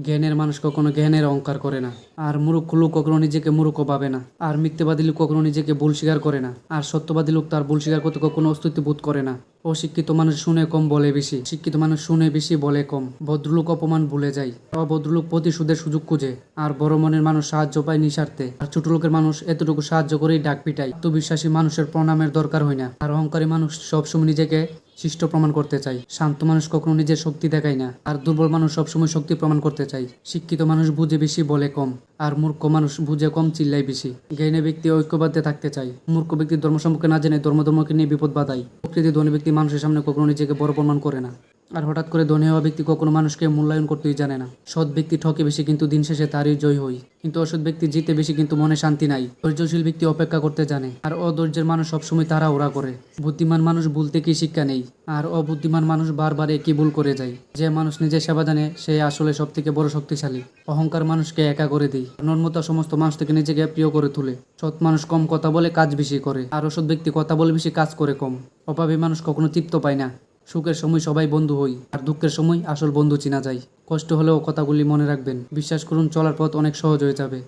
জ্ঞানের মানুষ কখনো জ্ঞানের অহংকার করে না। আর মূর্খ লোক কখনো নিজেকে মূর্খ ভাবে না। আর মিথ্যাবাদী লোক কখনো নিজেকে ভুল স্বীকার করে না। আর সত্যবাদী লোক তার ভুল স্বীকার করতে কখনো অস্তিত্ব বোধ করে না। অশিক্ষিত মানুষ শুনে কম বলে বেশি, শিক্ষিত মানুষ শুনে বেশি বলে কম। ভদ্রলোক অপমান ভুলে যায়, অভদ্রলোক প্রতিশোধের সুযোগ খুঁজে। আর বড় মনের মানুষ সাহায্য পায় নিঃস্বার্থে। আর ছোট লোকের মানুষ এতটুকু সাহায্য করেই ডাক পিটায়। আত্মবিশ্বাসী মানুষের প্রণামের দরকার হয় না। আর অহংকারী মানুষ সবসময় নিজেকে শিষ্ট প্রমাণ করতে চায়। শান্ত মানুষ কখনো নিজের শক্তি দেখায় না। আর দুর্বল মানুষ সবসময় শক্তি প্রমাণ করতে চায়। শিক্ষিত মানুষ বুঝে বেশি বলে কম। আর মূর্খ মানুষ বুঝে কম চিল্লায় বেশি। জ্ঞানী ব্যক্তি ঐক্যবদ্ধে থাকতে চায়। মূর্খ ব্যক্তি ধর্ম সম্পর্কে না জেনে ধর্মকে নিয়ে বিপদ বাধায়। প্রকৃতি ধনী ব্যক্তি মানুষের সামনে কখনো নিজেকে বড় প্রমাণ করে না। আর হঠাৎ করে ধনী হওয়া ব্যক্তি কখনো মানুষকে মূল্যায়ন করতেই জানে না। সৎ ব্যক্তি ঠকে বেশি কিন্তু দিন শেষে তারই জয় হয়। কিন্তু অসৎ ব্যক্তি জিতে বেশি কিন্তু মনে শান্তি নাই। ধৈর্যশীল ব্যক্তি অপেক্ষা করতে জানে। আর অধৈর্যের মানুষ সবসময় তাড়াহুড়া করে। বুদ্ধিমান মানুষ ভুল থেকেই শিক্ষা নেই। আর অবুদ্ধিমান মানুষ বারবার একই ভুল করে যায়। যে মানুষ নিজের সেবা জানে সে আসলে সব থেকে বড় শক্তিশালী। অহংকার মানুষকে একা করে দেয়। নম্রতা সমস্ত মানুষ থেকে নিজেকে প্রিয় করে তোলে। সৎ মানুষ কম কথা বলে কাজ বেশি করে। আর অসৎ ব্যক্তি কথা বলে বেশি কাজ করে কম। অভাবী মানুষ কখনো তৃপ্ত পায় না। সুখের সময় সবাই বন্ধু হই, আর দুঃখের সময় আসল বন্ধু চিনা যায়। কষ্ট হলেও কথাগুলি মনে রাখবেন। বিশ্বাস করুন, চলার পথ অনেক সহজ হয়ে যাবে।